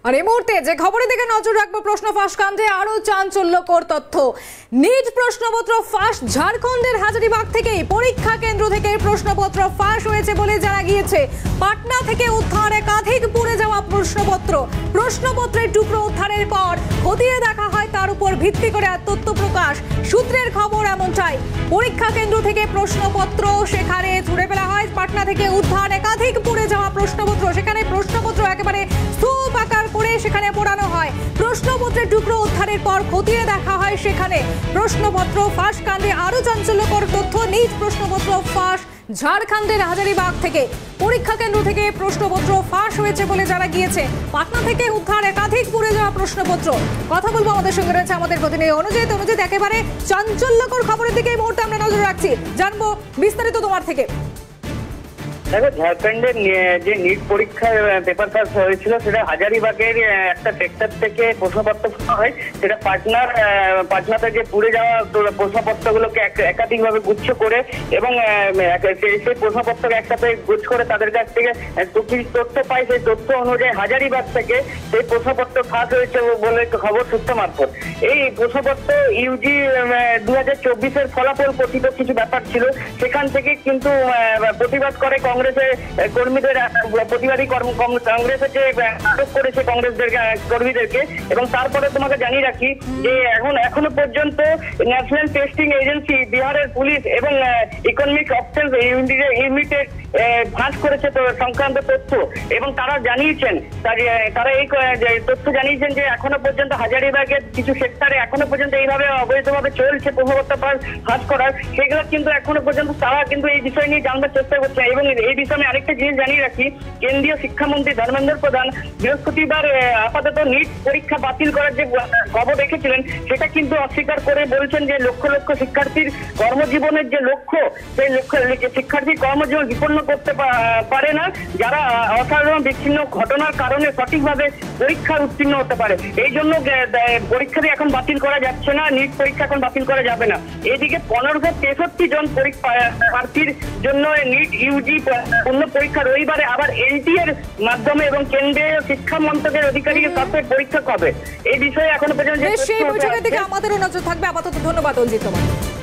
আর এই মুহূর্তে যে খবরের দিকে নজর রাখবো, প্রশ্ন ফাঁস কাণ্ডে আরো চাঞ্চল্যকর তথ্য। নিট প্রশ্নপত্র ফাঁস। ঝাড়খণ্ডের হাজারিবাগ থেকে পরীক্ষা কেন্দ্র থেকে প্রশ্নপত্র ফাঁস হয়েছে বলে জানা গিয়েছে। পাটনা থেকে উদ্ধার একাধিক পুড়ে যাওয়া প্রশ্নপত্রের টুকরো উদ্ধারের পর খতিয়ে দেখা হয়, তার উপর ভিত্তি করে তথ্য প্রকাশ। সূত্রের খবর এমনটাই, পরীক্ষা কেন্দ্র থেকে প্রশ্নপত্র সেখানে ছুড়ে ফেলা হয়। পাটনা থেকে উদ্ধার একাধিক পুড়ে যাওয়া প্রশ্নপত্র, সেখানে প্রশ্নপত্র একেবারে স্তূপ আকার করে সেখানে পোড়ানো হয়। প্রশ্নপত্রের টুকরো উদ্ধারের পর খতিয়ে দেখা হয় সেখানে প্রশ্নপত্র ফাঁস কাণ্ডে আরো চাঞ্চল্যকর তথ্য। নিট প্রশ্নপত্র ফাঁস। ঝাড়খণ্ডের হাজারিবাগ থেকে পরীক্ষা কেন্দ্র থেকে প্রশ্নপত্র ফাঁস হয়েছে বলে জানা গিয়েছে। পাটনা থেকে উদ্ধার একাধিক পুড়ে যাওয়া প্রশ্নপত্র। কথা বলবো, আমাদের সঙ্গে রয়েছে আমাদের প্রতিনিধি অনুজিৎ। অনুজিৎ, একেবারে চাঞ্চল্যকর খবরের দিকে এই মুহূর্তে আমরা নজর রাখছি, জানবো বিস্তারিত তোমার থেকে। দেখো, ঝাড়খণ্ডের যে নিট পরীক্ষার পেপার ফাঁস হয়েছিল সেটা হাজারিবাগের একটা সেক্টর থেকে প্রশ্নপত্র হয়। সেটা পাটনাতে যে পুড়ে যাওয়া প্রশ্নপত্রগুলোকে একাধিকভাবে গুচ্ছ করে এবং সেই প্রশ্নপত্রকে একসাথে গুচ্ছ করে তাদের কাছ থেকে তথ্য পায়। সেই তথ্য অনুযায়ী হাজারিবাগ থেকে সেই প্রশ্নপত্র ফাঁস হয়েছে বলে খবর সূত্র মারফত। এই প্রশ্নপত্র ইউজি 2024-এর ফলাফল কথিত কিছু ব্যাপার ছিল, সেখান থেকে কিন্তু প্রতিবাদ করে কংগ্রেসের কর্মীদের, প্রতিবাদী কংগ্রেসের যে আটক করেছে কংগ্রেসদের কর্মীদেরকে। এবং তারপরে তোমাকে জানিয়ে রাখি যে এখনো পর্যন্ত ন্যাশনাল টেস্টিং এজেন্সি, বিহারের পুলিশ এবং ইকোনমিক অফিসার্স ইউনিটেড ফাঁস করেছে সংক্রান্ত তথ্য। এবং তারা জানিয়েছেন, তারা এই তথ্য জানিয়েছেন যে এখনো পর্যন্ত হাজারিবাগের কিছু সেক্টরে এখনো পর্যন্ত এইভাবে অবৈধভাবে চলছে প্রশ্নপত্র ফাঁস করার, সেগুলো কিন্তু এখনো পর্যন্ত তারা কিন্তু এই বিষয় নিয়ে জানবার চেষ্টা করছে। এবং এই বিষয়ে আমি আরেকটা জিনিস জানিয়ে রাখি, কেন্দ্রীয় শিক্ষামন্ত্রী ধর্মেন্দ্র প্রধান বৃহস্পতিবার আপাতত নিট পরীক্ষা বাতিল করার যে খবর রেখেছিলেন সেটা কিন্তু অস্বীকার করে বলছেন যে লক্ষ লক্ষ শিক্ষার্থীর কর্মজীবনের যে লক্ষ্য, সেই শিক্ষার্থীর কর্মজীবন বিপন্ন করতে পারে না যারা অসাধারণ বিচ্ছিন্ন ঘটনার কারণে সঠিকভাবে পরীক্ষার উত্তীর্ণ হতে পারে। এই জন্য পরীক্ষাটি এখন বাতিল করা যাচ্ছে না, নিট পরীক্ষা এখন বাতিল করা যাবে না। এদিকে 1563 জন প্রার্থীর জন্য নিট ইউজি পূর্ণ পরীক্ষা রবিবারে আবার এলটি এর মাধ্যমে এবং কেন্দ্রীয় শিক্ষা মন্ত্রকের অধিকারীর কাছে পরীক্ষা হবে। এই বিষয়ে এখনো পর্যন্ত সেই বৈঠকের দিকে আমাদেরও নজর থাকবে। আপাতত ধন্যবাদ অঞ্জিত তোমাকে।